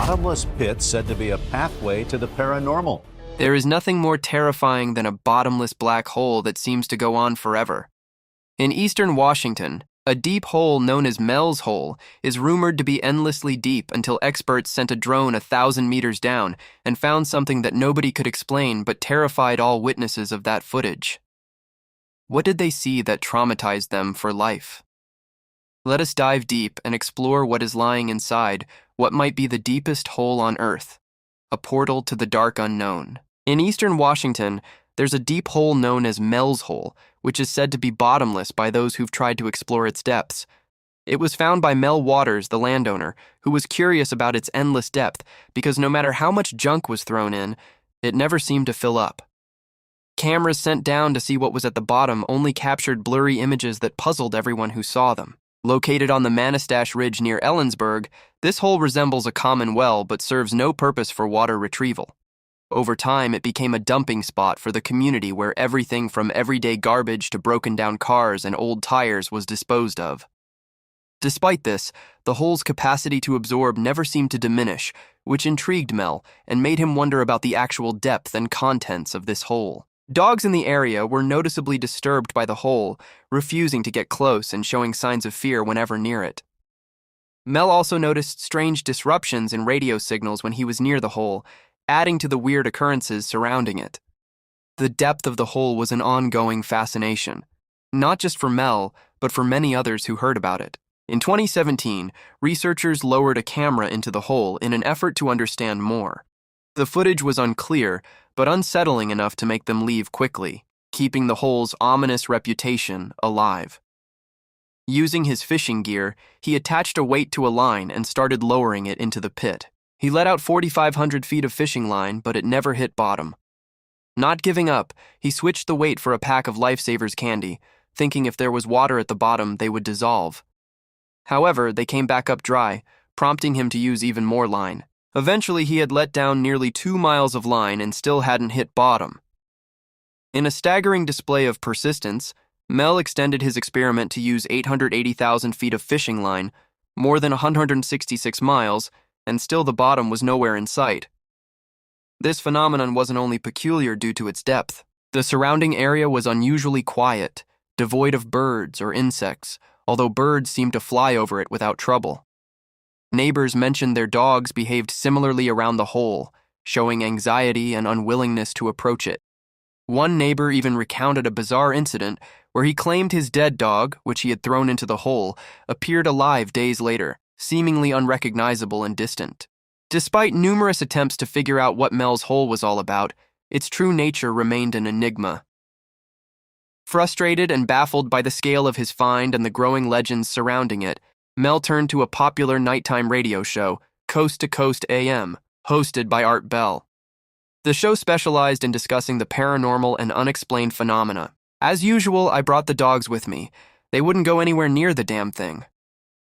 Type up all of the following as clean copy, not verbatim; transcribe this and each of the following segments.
bottomless pit said to be a pathway to the paranormal. There is nothing more terrifying than a bottomless black hole that seems to go on forever. In eastern Washington, a deep hole known as Mel's Hole is rumored to be endlessly deep until experts sent a drone 1,000 meters down and found something that nobody could explain but terrified all witnesses of that footage. What did they see that traumatized them for life? Let us dive deep and explore what is lying inside what might be the deepest hole on Earth, a portal to the dark unknown. In eastern Washington, there's a deep hole known as Mel's Hole, which is said to be bottomless by those who've tried to explore its depths. It was found by Mel Waters, the landowner, who was curious about its endless depth because no matter how much junk was thrown in, it never seemed to fill up. Cameras sent down to see what was at the bottom only captured blurry images that puzzled everyone who saw them. Located on the Manistash Ridge near Ellensburg, this hole resembles a common well but serves no purpose for water retrieval. Over time, it became a dumping spot for the community where everything from everyday garbage to broken-down cars and old tires was disposed of. Despite this, the hole's capacity to absorb never seemed to diminish, which intrigued Mel and made him wonder about the actual depth and contents of this hole. Dogs in the area were noticeably disturbed by the hole, refusing to get close and showing signs of fear whenever near it. Mel also noticed strange disruptions in radio signals when he was near the hole, adding to the weird occurrences surrounding it. The depth of the hole was an ongoing fascination, not just for Mel, but for many others who heard about it. In 2017, researchers lowered a camera into the hole in an effort to understand more. The footage was unclear, but unsettling enough to make them leave quickly, keeping the hole's ominous reputation alive. Using his fishing gear, he attached a weight to a line and started lowering it into the pit. He let out 4,500 feet of fishing line, but it never hit bottom. Not giving up, he switched the weight for a pack of Lifesavers candy, thinking if there was water at the bottom, they would dissolve. However, they came back up dry, prompting him to use even more line. Eventually, he had let down nearly 2 miles of line and still hadn't hit bottom. In a staggering display of persistence, Mel extended his experiment to use 880,000 feet of fishing line, more than 166 miles, and still the bottom was nowhere in sight. This phenomenon wasn't only peculiar due to its depth. The surrounding area was unusually quiet, devoid of birds or insects, although birds seemed to fly over it without trouble. Neighbors mentioned their dogs behaved similarly around the hole, showing anxiety and unwillingness to approach it. One neighbor even recounted a bizarre incident where he claimed his dead dog, which he had thrown into the hole, appeared alive days later, seemingly unrecognizable and distant. Despite numerous attempts to figure out what Mel's Hole was all about, its true nature remained an enigma. Frustrated and baffled by the scale of his find and the growing legends surrounding it, Mel turned to a popular nighttime radio show, Coast to Coast AM, hosted by Art Bell. The show specialized in discussing the paranormal and unexplained phenomena. As usual, I brought the dogs with me. They wouldn't go anywhere near the damn thing.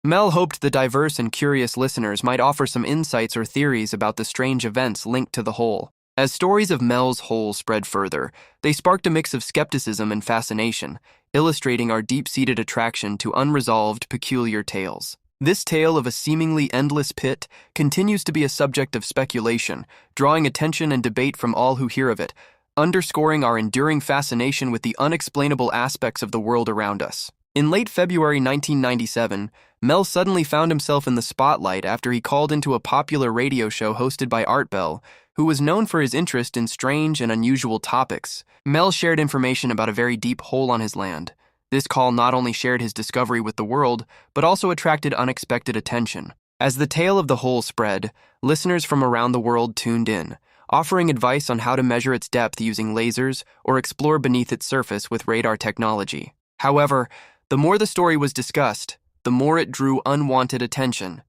Mel hoped the diverse and curious listeners might offer some insights or theories about the strange events linked to the hole. As stories of Mel's Hole spread further, they sparked a mix of skepticism and fascination, illustrating our deep-seated attraction to unresolved, peculiar tales. This tale of a seemingly endless pit continues to be a subject of speculation, drawing attention and debate from all who hear of it, underscoring our enduring fascination with the unexplainable aspects of the world around us. In late February 1997, Mel suddenly found himself in the spotlight after he called into a popular radio show hosted by Art Bell, who was known for his interest in strange and unusual topics. Mel shared information about a very deep hole on his land. This call not only shared his discovery with the world, but also attracted unexpected attention. As the tale of the hole spread, listeners from around the world tuned in, offering advice on how to measure its depth using lasers or explore beneath its surface with radar technology. However, the more the story was discussed, the more it drew unwanted attention.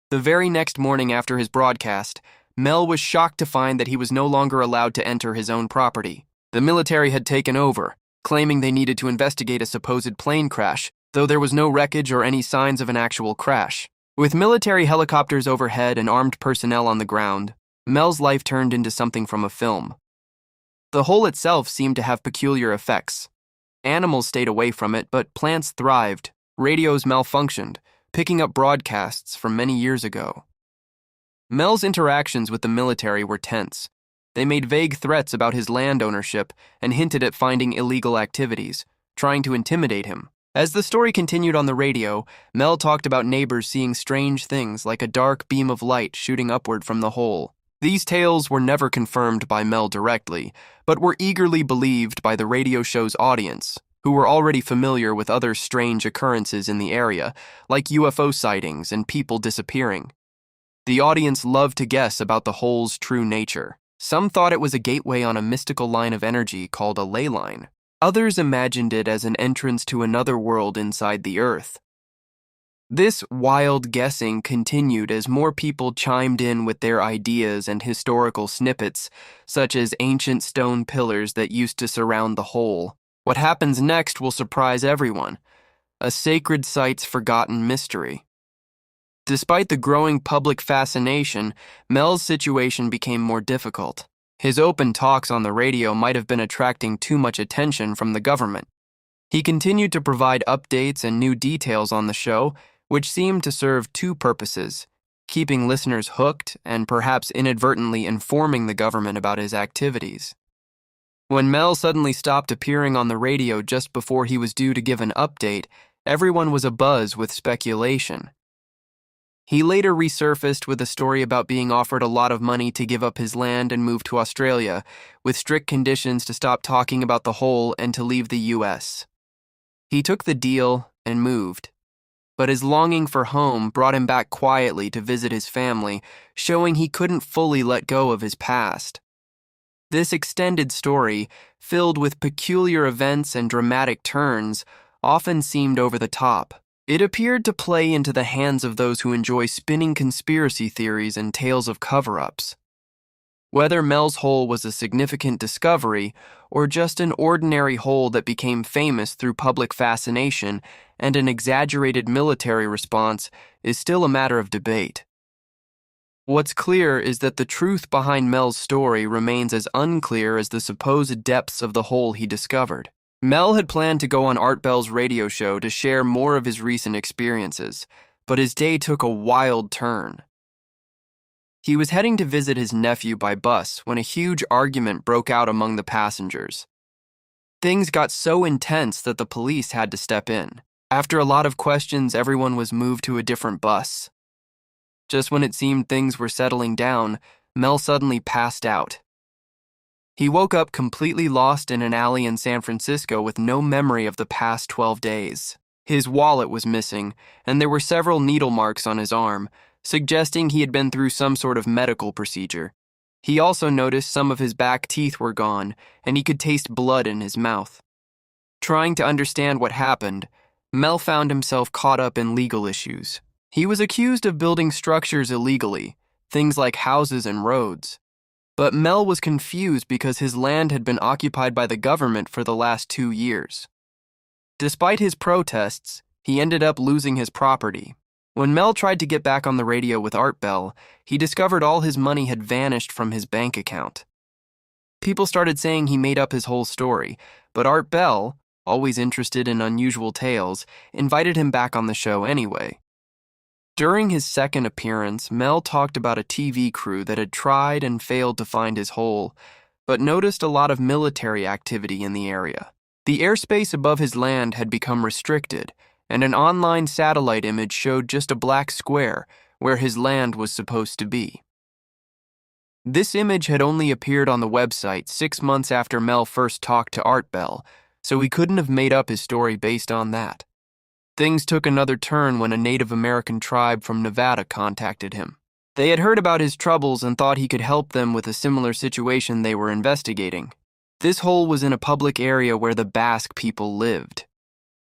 The very next morning after his broadcast, Mel was shocked to find that he was no longer allowed to enter his own property. The military had taken over, claiming they needed to investigate a supposed plane crash, though there was no wreckage or any signs of an actual crash. With military helicopters overhead and armed personnel on the ground, Mel's life turned into something from a film. The hole itself seemed to have peculiar effects. Animals stayed away from it, but plants thrived. Radios malfunctioned, picking up broadcasts from many years ago. Mel's interactions with the military were tense. They made vague threats about his land ownership and hinted at finding illegal activities, trying to intimidate him. As the story continued on the radio, Mel talked about neighbors seeing strange things like a dark beam of light shooting upward from the hole. These tales were never confirmed by Mel directly, but were eagerly believed by the radio show's audience, who were already familiar with other strange occurrences in the area, like UFO sightings and people disappearing. The audience loved to guess about the hole's true nature. Some thought it was a gateway on a mystical line of energy called a ley line. Others imagined it as an entrance to another world inside the Earth. This wild guessing continued as more people chimed in with their ideas and historical snippets, such as ancient stone pillars that used to surround the hole. What happens next will surprise everyone: a sacred site's forgotten mystery. Despite the growing public fascination, Mel's situation became more difficult. His open talks on the radio might have been attracting too much attention from the government. He continued to provide updates and new details on the show, which seemed to serve two purposes: keeping listeners hooked and perhaps inadvertently informing the government about his activities. When Mel suddenly stopped appearing on the radio just before he was due to give an update, everyone was abuzz with speculation. He later resurfaced with a story about being offered a lot of money to give up his land and move to Australia, with strict conditions to stop talking about the hole and to leave the US. He took the deal and moved, but his longing for home brought him back quietly to visit his family, showing he couldn't fully let go of his past. This extended story, filled with peculiar events and dramatic turns, often seemed over the top. It appeared to play into the hands of those who enjoy spinning conspiracy theories and tales of cover-ups. Whether Mel's hole was a significant discovery or just an ordinary hole that became famous through public fascination and an exaggerated military response is still a matter of debate. What's clear is that the truth behind Mel's story remains as unclear as the supposed depths of the hole he discovered. Mel had planned to go on Art Bell's radio show to share more of his recent experiences, but his day took a wild turn. He was heading to visit his nephew by bus when a huge argument broke out among the passengers. Things got so intense that the police had to step in. After a lot of questions, everyone was moved to a different bus. Just when it seemed things were settling down, Mel suddenly passed out. He woke up completely lost in an alley in San Francisco with no memory of the past 12 days. His wallet was missing, and there were several needle marks on his arm, suggesting he had been through some sort of medical procedure. He also noticed some of his back teeth were gone, and he could taste blood in his mouth. Trying to understand what happened, Mel found himself caught up in legal issues. He was accused of building structures illegally, things like houses and roads. But Mel was confused because his land had been occupied by the government for the last 2 years. Despite his protests, he ended up losing his property. When Mel tried to get back on the radio with Art Bell, he discovered all his money had vanished from his bank account. People started saying he made up his whole story, but Art Bell, always interested in unusual tales, invited him back on the show anyway. During his second appearance, Mel talked about a TV crew that had tried and failed to find his hole, but noticed a lot of military activity in the area. The airspace above his land had become restricted, and an online satellite image showed just a black square where his land was supposed to be. This image had only appeared on the website 6 months after Mel first talked to Art Bell, so he couldn't have made up his story based on that. Things took another turn when a Native American tribe from Nevada contacted him. They had heard about his troubles and thought he could help them with a similar situation they were investigating. This hole was in a public area where the Basque people lived.